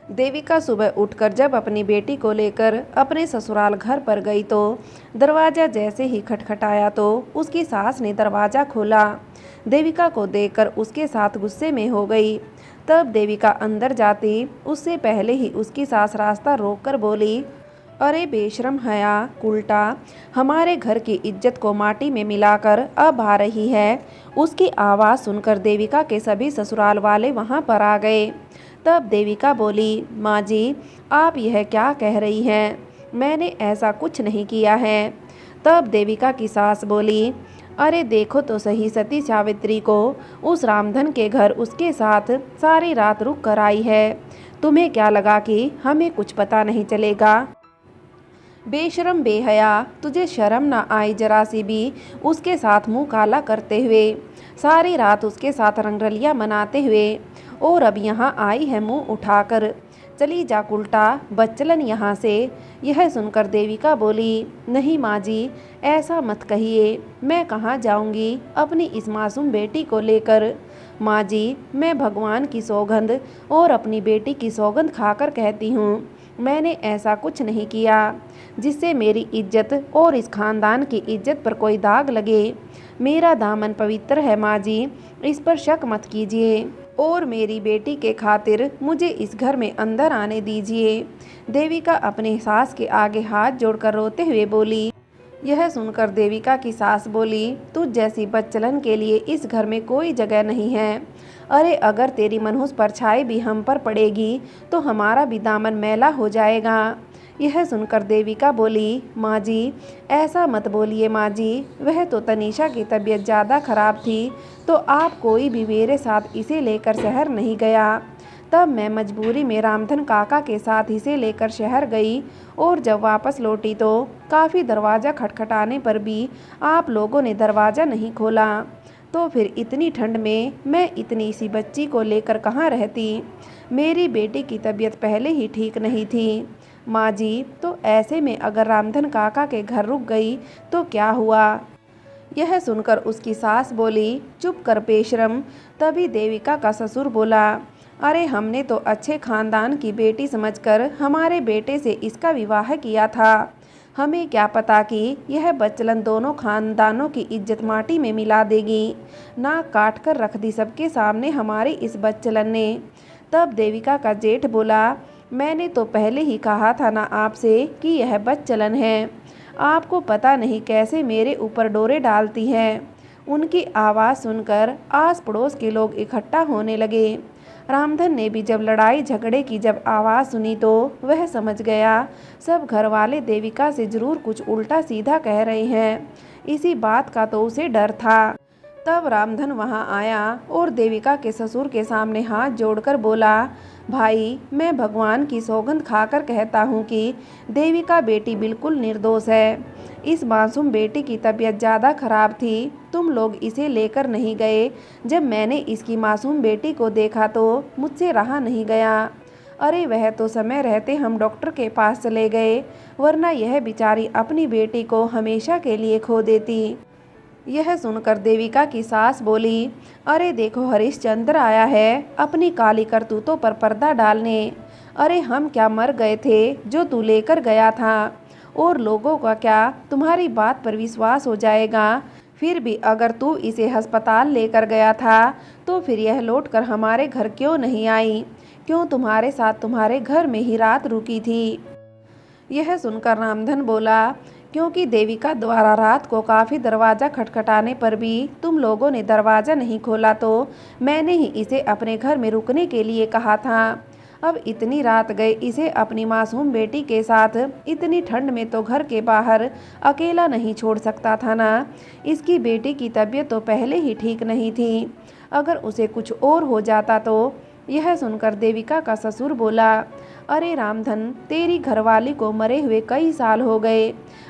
देविका सुबह उठकर जब अपनी बेटी को लेकर अपने ससुराल घर पर गई तो दरवाज़ा जैसे ही खटखटाया तो उसकी सास ने दरवाज़ा खोला। देविका को देखकर उसके साथ गुस्से में हो गई। तब देविका अंदर जाती उससे पहले ही उसकी सास रास्ता रोककर बोली, अरे बेशरम हया उल्टा हमारे घर की इज्जत को माटी में मिलाकर अब आ रही है। उसकी आवाज़ सुनकर देविका के सभी ससुराल वाले वहां पर आ गए। तब देविका बोली, माँ जी आप यह क्या कह रही हैं? मैंने ऐसा कुछ नहीं किया है। तब देविका की सास बोली, अरे देखो तो सही सती सावित्री को उस रामधन के घर उसके साथ सारी रात रुक कर आई है। तुम्हें क्या लगा कि हमें कुछ पता नहीं चलेगा? बेशरम बेहया, तुझे शर्म ना आई जरा सी भी उसके साथ मुंह काला करते हुए, सारी रात उसके साथ रंगरलियां मनाते हुए, और अब यहाँ आई है मुंह उठाकर। चली जा उल्टा बच्चलन यहाँ से। यह सुनकर देविका बोली, नहीं माँ जी ऐसा मत कहिए, मैं कहाँ जाऊँगी अपनी इस मासूम बेटी को लेकर। माँ जी मैं भगवान की सौगंध और अपनी बेटी की सौगंध खाकर कहती हूँ, मैंने ऐसा कुछ नहीं किया जिससे मेरी इज्जत और इस खानदान की इज्जत पर कोई दाग लगे। मेरा दामन पवित्र है माँ जी, इस पर शक मत कीजिए और मेरी बेटी के खातिर मुझे इस घर में अंदर आने दीजिए। देविका अपने सास के आगे हाथ जोड़कर रोते हुए बोली। यह सुनकर देविका की सास बोली, तुझ जैसी बच्चलन के लिए इस घर में कोई जगह नहीं है। अरे अगर तेरी मनहूस परछाई भी हम पर पड़ेगी तो हमारा भी दामन मैला हो जाएगा। यह सुनकर देविका बोली, माँ जी ऐसा मत बोलिए माँ जी, वह तो तनीषा की तबीयत ज़्यादा खराब थी तो आप कोई भी मेरे साथ इसे लेकर शहर नहीं गया। तब मैं मजबूरी में रामधन काका के साथ इसे लेकर शहर गई और जब वापस लौटी तो काफ़ी दरवाज़ा खटखटाने पर भी आप लोगों ने दरवाज़ा नहीं खोला। तो फिर इतनी ठंड में मैं इतनी सी बच्ची को लेकर कहाँ रहती? मेरी बेटी की तबीयत पहले ही ठीक नहीं थी। माँ जी तो ऐसे में अगर रामधन काका के घर रुक गई तो क्या हुआ? यह सुनकर उसकी सास बोली, चुप कर बेशरम। तभी देविका का ससुर बोला, अरे हमने तो अच्छे खानदान की बेटी समझकर हमारे बेटे से इसका विवाह किया था। हमें क्या पता कि यह बच्चलन दोनों खानदानों की इज्जत माटी में मिला देगी। नाक काट कर रख दी सबके सामने हमारी इस बच्चलन ने। तब देविका का जेठ बोला, मैंने तो पहले ही कहा था ना आपसे कि यह बच्चलन है। आपको पता नहीं कैसे मेरे ऊपर डोरे डालती है। उनकी आवाज़ सुनकर आस पड़ोस के लोग इकट्ठा होने लगे। रामधन ने भी जब लड़ाई झगड़े की जब आवाज़ सुनी तो वह समझ गया सब घर वाले देविका से जरूर कुछ उल्टा सीधा कह रहे हैं। इसी बात का तो उसे डर था। तब रामधन वहां आया और देविका के ससुर के सामने हाथ जोड़कर बोला, भाई मैं भगवान की सौगंध खाकर कहता हूँ कि देविका बेटी बिल्कुल निर्दोष है। इस मासूम बेटी की तबीयत ज़्यादा खराब थी, तुम लोग इसे लेकर नहीं गए। जब मैंने इसकी मासूम बेटी को देखा तो मुझसे रहा नहीं गया। अरे वह तो समय रहते हम डॉक्टर के पास चले गए, वरना यह बेचारी अपनी बेटी को हमेशा के लिए खो देती। यह सुनकर देविका की सास बोली, अरे देखो हरिश्चंद्र आया है अपनी काली करतूतों पर पर्दा डालने। अरे हम क्या मर गए थे जो तू लेकर गया था? और लोगों का क्या तुम्हारी बात पर विश्वास हो जाएगा? फिर भी अगर तू इसे अस्पताल लेकर गया था तो फिर यह लौटकर हमारे घर क्यों नहीं आई? क्यों तुम्हारे साथ तुम्हारे घर में ही रात रुकी थी? यह सुनकर रामधन बोला, क्योंकि देविका द्वारा रात को काफ़ी दरवाज़ा खटखटाने पर भी तुम लोगों ने दरवाज़ा नहीं खोला तो मैंने ही इसे अपने घर में रुकने के लिए कहा था। अब इतनी रात गए इसे अपनी मासूम बेटी के साथ इतनी ठंड में तो घर के बाहर अकेला नहीं छोड़ सकता था ना। इसकी बेटी की तबीयत तो पहले ही ठीक नहीं थी, अगर उसे कुछ और हो जाता तो। यह सुनकर देविका का ससुर बोला, अरे रामधन तेरी घरवाली को मरे हुए कई साल हो गए,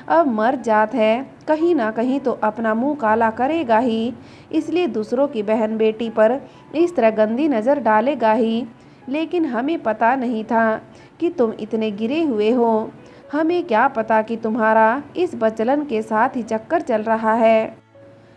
अब मर जात है कहीं ना कहीं तो अपना मुंह काला करेगा ही, इसलिए दूसरों की बहन बेटी पर इस तरह गंदी नज़र डालेगा ही। लेकिन हमें पता नहीं था कि तुम इतने गिरे हुए हो। हमें क्या पता कि तुम्हारा इस बचलन के साथ ही चक्कर चल रहा है।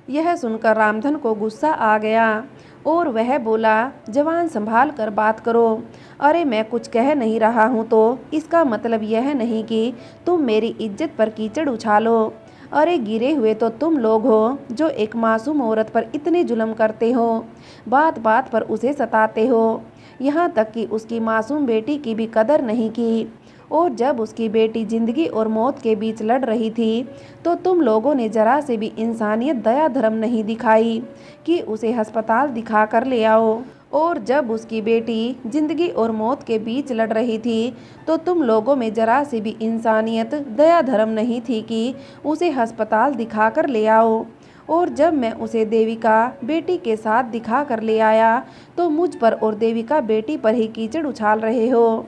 यह सुनकर रामधन को गुस्सा आ गया और वह बोला, जवान संभाल कर बात करो। अरे मैं कुछ कह नहीं रहा हूँ तो इसका मतलब यह नहीं कि तुम मेरी इज्जत पर कीचड़ उछालो। अरे गिरे हुए तो तुम लोग हो जो एक मासूम औरत पर इतने जुल्म करते हो, बात बात पर उसे सताते हो, यहाँ तक कि उसकी मासूम बेटी की भी कदर नहीं की। और जब उसकी बेटी जिंदगी और मौत के बीच लड़ रही थी तो तुम लोगों ने जरा से भी इंसानियत दया धर्म नहीं दिखाई कि उसे अस्पताल दिखा कर ले आओ। और जब उसकी बेटी जिंदगी और मौत के बीच लड़ रही थी तो तुम लोगों में जरा से भी इंसानियत दया धर्म नहीं थी कि उसे अस्पताल दिखा कर ले आओ। और जब मैं उसे देविका बेटी के साथ दिखा कर ले आया तो मुझ पर और देविका बेटी पर ही कीचड़ उछाल रहे हो।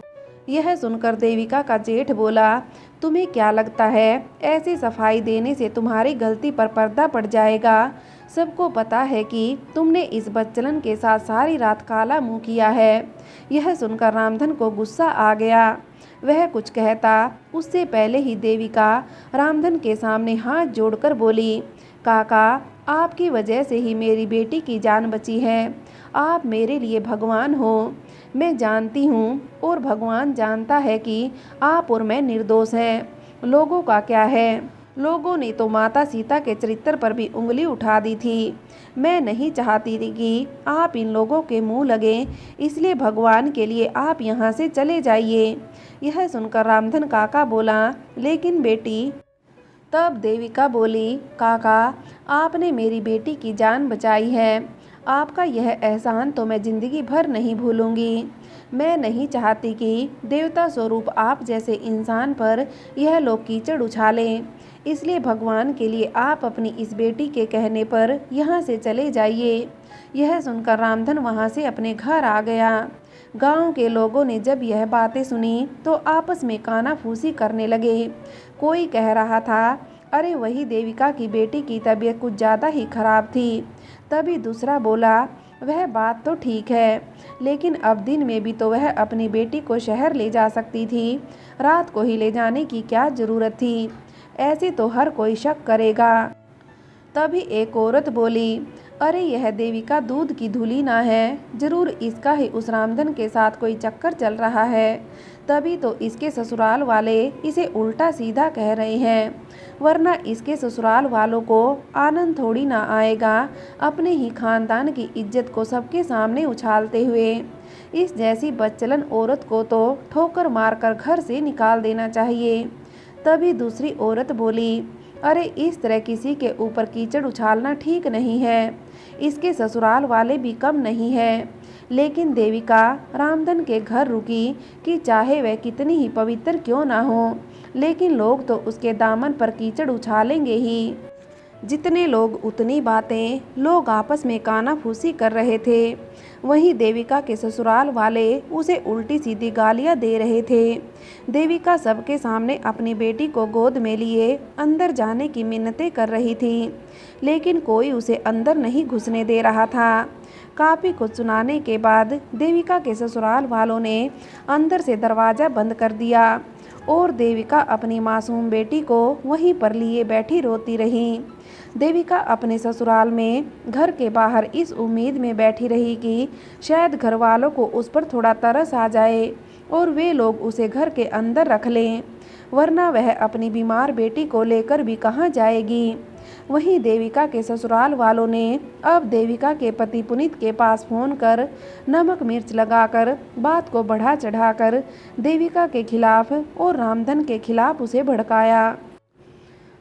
यह सुनकर देविका का जेठ बोला, तुम्हें क्या लगता है ऐसी सफाई देने से तुम्हारी गलती पर पर्दा पड़ जाएगा? सबको पता है कि तुमने इस बच्चलन के साथ सारी रात काला मुंह किया है। यह सुनकर रामधन को गुस्सा आ गया। वह कुछ कहता उससे पहले ही देविका रामधन के सामने हाथ जोड़कर बोली, काका आपकी वजह से ही मेरी बेटी की जान बची है। आप मेरे लिए भगवान हो। मैं जानती हूँ और भगवान जानता है कि आप और मैं निर्दोष हैं। लोगों का क्या है, लोगों ने तो माता सीता के चरित्र पर भी उंगली उठा दी थी। मैं नहीं चाहती थी कि आप इन लोगों के मुंह लगे, इसलिए भगवान के लिए आप यहाँ से चले जाइए। यह सुनकर रामधन काका बोला, लेकिन बेटी। तब देविका बोली, काका आपने मेरी बेटी की जान बचाई है। आपका यह एहसान तो मैं जिंदगी भर नहीं भूलूंगी। मैं नहीं चाहती कि देवता स्वरूप आप जैसे इंसान पर यह लोग कीचड़ उछालें। इसलिए भगवान के लिए आप अपनी इस बेटी के कहने पर यहाँ से चले जाइए। यह सुनकर रामधन वहाँ से अपने घर आ गया। गांव के लोगों ने जब यह बातें सुनी तो आपस में कानाफूसी करने लगे। कोई कह रहा था, अरे वही देविका की बेटी की तबीयत कुछ ज़्यादा ही खराब थी। तभी दूसरा बोला, वह बात तो ठीक है, लेकिन अब दिन में भी तो वह अपनी बेटी को शहर ले जा सकती थी। रात को ही ले जाने की क्या ज़रूरत थी? ऐसे तो हर कोई शक करेगा। तभी एक औरत बोली, अरे यह देविका दूध की धुली ना है, जरूर इसका ही उस रामधन के साथ कोई चक्कर चल रहा है। तभी तो इसके ससुराल वाले इसे उल्टा सीधा कह रहे हैं, वरना इसके ससुराल वालों को आनंद थोड़ी ना आएगा अपने ही खानदान की इज्जत को सबके सामने उछालते हुए। इस जैसी बदचलन औरत को तो ठोकर मारकर घर से निकाल देना चाहिए। तभी दूसरी औरत बोली, अरे इस तरह किसी के ऊपर कीचड़ उछालना ठीक नहीं है। इसके ससुराल वाले भी कम नहीं है। लेकिन देविका रामधन के घर रुकी कि चाहे वह कितनी ही पवित्र क्यों ना हो, लेकिन लोग तो उसके दामन पर कीचड़ उछालेंगे ही। जितने लोग उतनी बातें, लोग आपस में कानाफूसी कर रहे थे। वहीं देविका के ससुराल वाले उसे उल्टी सीधी गालियां दे रहे थे। देविका सबके सामने अपनी बेटी को गोद में लिए अंदर जाने की मिन्नतें कर रही थी, लेकिन कोई उसे अंदर नहीं घुसने दे रहा था। काफ़ी कुछ सुनाने के बाद देविका के ससुराल वालों ने अंदर से दरवाज़ा बंद कर दिया और देविका अपनी मासूम बेटी को वहीं पर लिए बैठी रोती रही। देविका अपने ससुराल में घर के बाहर इस उम्मीद में बैठी रही कि शायद घर वालों को उस पर थोड़ा तरस आ जाए और वे लोग उसे घर के अंदर रख लें, वरना वह अपनी बीमार बेटी को लेकर भी कहाँ जाएगी। वहीं देविका के ससुराल वालों ने अब देविका के पति पुनीत के पास फ़ोन कर नमक मिर्च लगाकर बात को बढ़ा चढ़ाकर देविका के खिलाफ और रामधन के खिलाफ उसे भड़काया।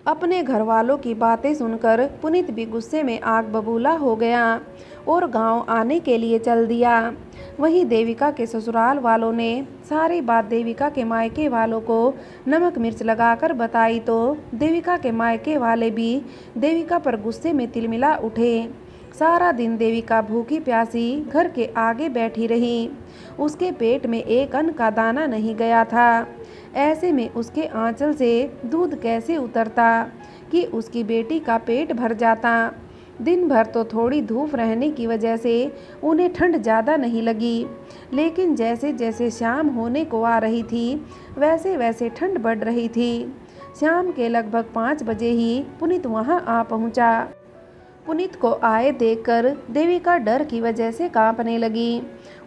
अपने घर वालों की बातें सुनकर पुनीत भी गुस्से में आग बबूला हो गया और गांव आने के लिए चल दिया। वहीं देविका के ससुराल वालों ने सारी बात देविका के मायके वालों को नमक मिर्च लगाकर बताई तो देविका के मायके वाले भी देविका पर गुस्से में तिलमिला उठे। सारा दिन देविका भूखी प्यासी घर के आगे बैठी रही। उसके पेट में एक अन्न का दाना नहीं गया था। ऐसे में उसके आंचल से दूध कैसे उतरता कि उसकी बेटी का पेट भर जाता। दिन भर तो थोड़ी धूप रहने की वजह से उन्हें ठंड ज़्यादा नहीं लगी, लेकिन जैसे जैसे शाम होने को आ रही थी वैसे वैसे ठंड बढ़ रही थी। शाम के लगभग 5 बजे ही पुनीत वहां आ पहुंचा। पुनीत को आए देखकर देविका डर की वजह से कांपने लगी।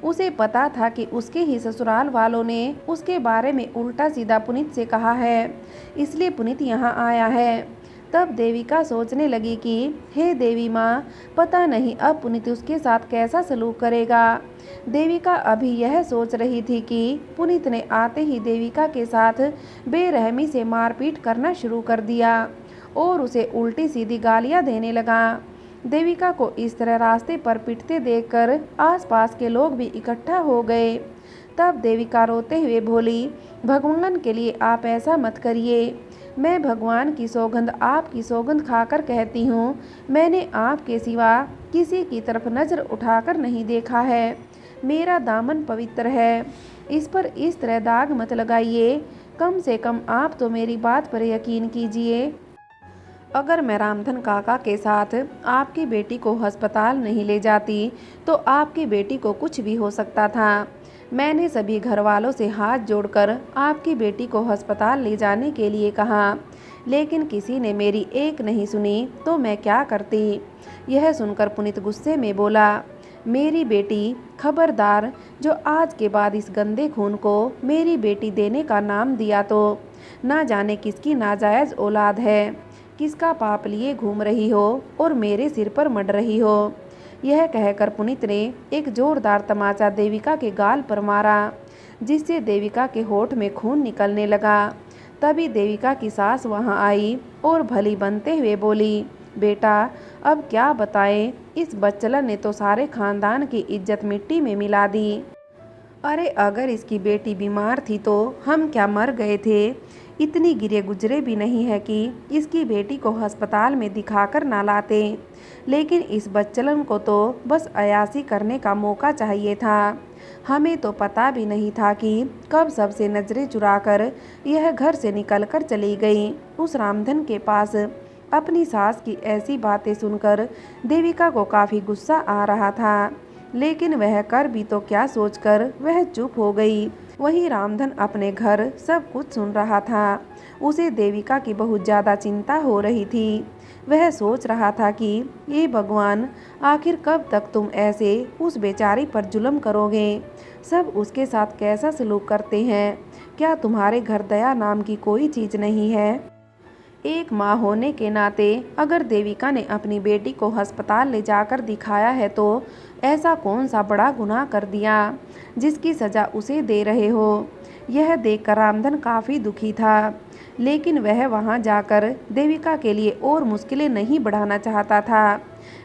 उसे पता था कि उसके ही ससुराल वालों ने उसके बारे में उल्टा सीधा पुनीत से कहा है, इसलिए पुनीत यहाँ आया है। तब देविका सोचने लगी कि हे देवी माँ, पता नहीं अब पुनीत उसके साथ कैसा सलूक करेगा। देविका अभी यह सोच रही थी कि पुनीत ने आते ही देविका के साथ बेरहमी से मारपीट करना शुरू कर दिया और उसे उल्टी सीधी गालियां देने लगा। देविका को इस तरह रास्ते पर पिटते देखकर आसपास के लोग भी इकट्ठा हो गए। तब देविका रोते हुए बोली, भगवान के लिए आप ऐसा मत करिए। मैं भगवान की सौगंध, आपकी सौगंध खाकर कहती हूँ, मैंने आपके सिवा किसी की तरफ नज़र उठाकर नहीं देखा है। मेरा दामन पवित्र है, इस पर इस तरह दाग मत लगाइए। कम से कम आप तो मेरी बात पर यकीन कीजिए। अगर मैं रामधन काका के साथ आपकी बेटी को अस्पताल नहीं ले जाती तो आपकी बेटी को कुछ भी हो सकता था। मैंने सभी घर वालों से हाथ जोड़कर आपकी बेटी को अस्पताल ले जाने के लिए कहा, लेकिन किसी ने मेरी एक नहीं सुनी तो मैं क्या करती। यह सुनकर पुनीत गुस्से में बोला, मेरी बेटी, खबरदार, जो आज के बाद इस गंदे खून को मेरी बेटी देने का नाम दिया तो ना जाने किसकी नाजायज़ औलाद है, किसका पाप लिए घूम रही हो और मेरे सिर पर मढ़ रही हो। यह कहकर पुनीत ने एक जोरदार तमाचा देविका के गाल पर मारा, जिससे देविका के होठ में खून निकलने लगा। तभी देविका की सास वहां आई और भली बनते हुए बोली, बेटा अब क्या बताएं, इस बच्चलन ने तो सारे खानदान की इज्जत मिट्टी में मिला दी। अरे अगर इसकी बेटी बीमार थी तो हम क्या मर गए थे। इतनी गिरे गुजरे भी नहीं है कि इसकी बेटी को अस्पताल में दिखाकर ना लाते, लेकिन इस बच्चलन को तो बस अयासी करने का मौका चाहिए था। हमें तो पता भी नहीं था कि कब सबसे नजरें चुराकर यह घर से निकलकर चली गई उस रामधन के पास। अपनी सास की ऐसी बातें सुनकर देविका को काफ़ी गुस्सा आ रहा था, लेकिन वह कर भी तो क्या सोचकर वह चुप हो गई। वहीं रामधन अपने घर सब कुछ सुन रहा था। उसे देविका की बहुत ज़्यादा चिंता हो रही थी। वह सोच रहा था कि ये भगवान, आखिर कब तक तुम ऐसे उस बेचारी पर जुल्म करोगे। सब उसके साथ कैसा सलूक करते हैं। क्या तुम्हारे घर दया नाम की कोई चीज़ नहीं है। एक माँ होने के नाते अगर देविका ने अपनी बेटी को अस्पताल ले जाकर दिखाया है तो ऐसा कौन सा बड़ा गुनाह कर दिया जिसकी सज़ा उसे दे रहे हो। यह देखकर रामधन काफ़ी दुखी था, लेकिन वह वहां जाकर देविका के लिए और मुश्किलें नहीं बढ़ाना चाहता था।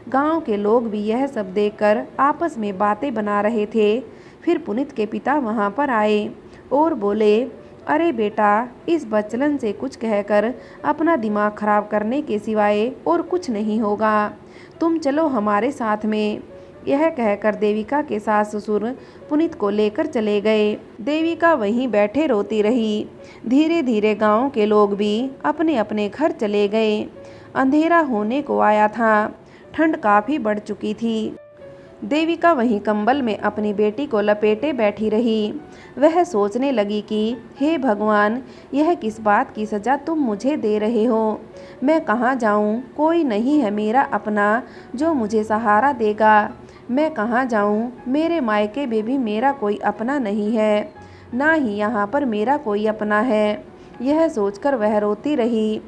गांव के लोग भी यह सब देखकर आपस में बातें बना रहे थे। फिर पुनीत के पिता वहां पर आए और बोले, अरे बेटा, इस बच्चलन से कुछ कहकर अपना दिमाग खराब करने के सिवाय और कुछ नहीं होगा। तुम चलो हमारे साथ में। यह कहकर देविका के सास ससुर पुनीत को लेकर चले गए। देविका वहीं बैठे रोती रही। धीरे धीरे गांव के लोग भी अपने अपने घर चले गए। अंधेरा होने को आया था। ठंड काफ़ी बढ़ चुकी थी। देविका वहीं कंबल में अपनी बेटी को लपेटे बैठी रही। वह सोचने लगी कि हे भगवान, यह किस बात की सज़ा तुम मुझे दे रहे हो। मैं कहाँ जाऊँ, कोई नहीं है मेरा अपना जो मुझे सहारा देगा। मैं कहाँ जाऊँ, मेरे मायके में भी मेरा कोई अपना नहीं है, ना ही यहाँ पर मेरा कोई अपना है। यह सोचकर वह रोती रही।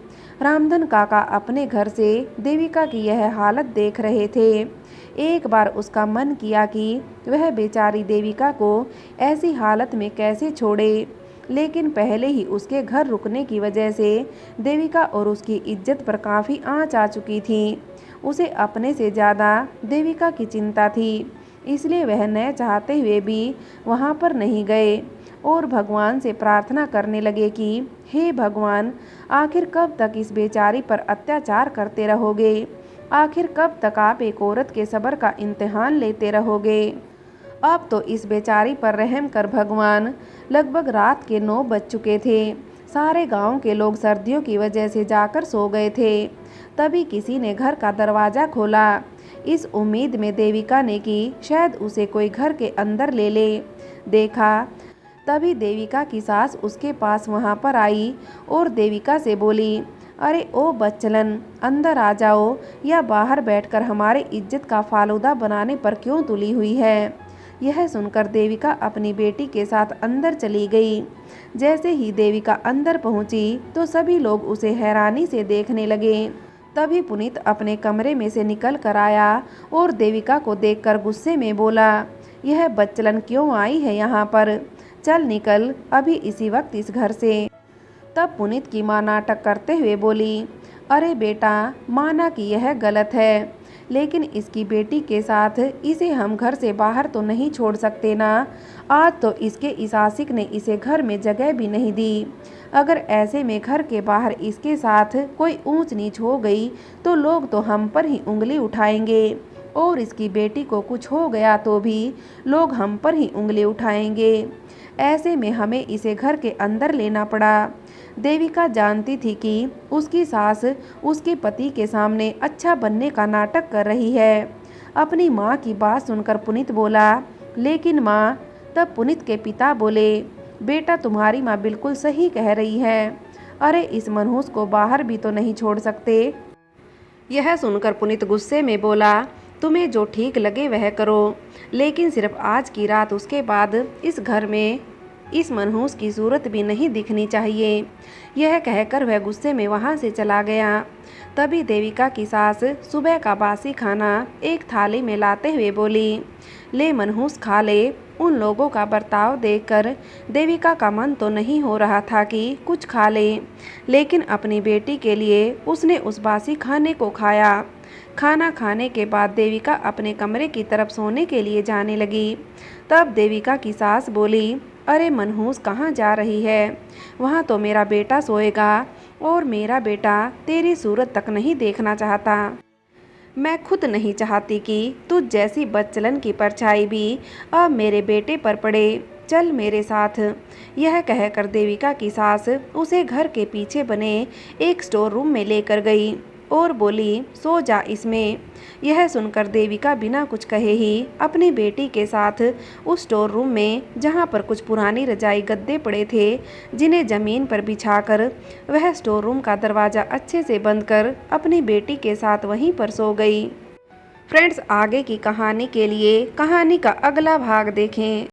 रामधन काका अपने घर से देविका की यह हालत देख रहे थे। एक बार उसका मन किया कि वह बेचारी देविका को ऐसी हालत में कैसे छोड़े, लेकिन पहले ही उसके घर रुकने की वजह से देविका और उसकी इज्जत पर काफ़ी आंच आ चुकी थी। उसे अपने से ज़्यादा देविका की चिंता थी, इसलिए वह न चाहते हुए भी वहाँ पर नहीं गए और भगवान से प्रार्थना करने लगे कि हे भगवान, आखिर कब तक इस बेचारी पर अत्याचार करते रहोगे। आखिर कब तक आप एक औरत के सब्र का इम्तिहान लेते रहोगे। अब तो इस बेचारी पर रहम कर भगवान। लगभग रात के 9 बज चुके थे। सारे गांव के लोग सर्दियों की वजह से जाकर सो गए थे। तभी किसी ने घर का दरवाज़ा खोला। इस उम्मीद में देविका ने कि शायद उसे कोई घर के अंदर ले ले। देखा तभी देविका की सास उसके पास वहां पर आई और देविका से बोली, अरे ओ बच्चलन, अंदर आ जाओ, या बाहर बैठकर हमारे इज्जत का फालूदा बनाने पर क्यों तुली हुई है। यह सुनकर देविका अपनी बेटी के साथ अंदर चली गई। जैसे ही देविका अंदर पहुंची तो सभी लोग उसे हैरानी से देखने लगे। तभी पुनीत अपने कमरे में से निकल कर आया और देविका को देखकर गुस्से में बोला, यह बच्चलन क्यों आई है यहाँ पर? चल निकल अभी इसी वक्त इस घर से। तब पुनीत की माँ नाटक करते हुए बोली, अरे बेटा, माना कि यह गलत है, लेकिन इसकी बेटी के साथ इसे हम घर से बाहर तो नहीं छोड़ सकते ना। आज तो इसके इस आशिक ने इसे घर में जगह भी नहीं दी। अगर ऐसे में घर के बाहर इसके साथ कोई ऊंच नीच हो गई तो लोग तो हम पर ही उंगली उठाएंगे, और इसकी बेटी को कुछ हो गया तो भी लोग हम पर ही उंगली उठाएंगे। ऐसे में हमें इसे घर के अंदर लेना पड़ा। देविका जानती थी कि उसकी सास उसके पति के सामने अच्छा बनने का नाटक कर रही है। अपनी माँ की बात सुनकर पुनीत बोला, लेकिन माँ। तब पुनीत के पिता बोले, बेटा तुम्हारी माँ बिल्कुल सही कह रही है। अरे इस मनहूस को बाहर भी तो नहीं छोड़ सकते। यह सुनकर पुनीत गुस्से में बोला, तुम्हें जो ठीक लगे वह करो, लेकिन सिर्फ आज की रात, उसके बाद इस घर में इस मनहूस की सूरत भी नहीं दिखनी चाहिए। यह कहकर वह गुस्से में वहाँ से चला गया। तभी देविका की सास सुबह का बासी खाना एक थाली में लाते हुए बोली, ले मनहूस खा ले। उन लोगों का बर्ताव देखकर देविका का मन तो नहीं हो रहा था कि कुछ खा ले, लेकिन अपनी बेटी के लिए उसने उस बासी खाने को खाया। खाना खाने के बाद देविका अपने कमरे की तरफ सोने के लिए जाने लगी। तब देविका की सास बोली, अरे मनहूस कहाँ जा रही है? वहाँ तो मेरा बेटा सोएगा, और मेरा बेटा तेरी सूरत तक नहीं देखना चाहता। मैं खुद नहीं चाहती कि तुझ जैसी बच्चलन की परछाई भी अब मेरे बेटे पर पड़े। चल मेरे साथ। यह कहकर देविका की सास उसे घर के पीछे बने एक स्टोर रूम में लेकर गई और बोली, सो जा इसमें। यह सुनकर देविका बिना कुछ कहे ही अपनी बेटी के साथ उस स्टोर रूम में, जहां पर कुछ पुरानी रजाई गद्दे पड़े थे जिन्हें ज़मीन पर बिछाकर वह स्टोर रूम का दरवाज़ा अच्छे से बंद कर अपनी बेटी के साथ वहीं पर सो गई। फ्रेंड्स, आगे की कहानी के लिए कहानी का अगला भाग देखें।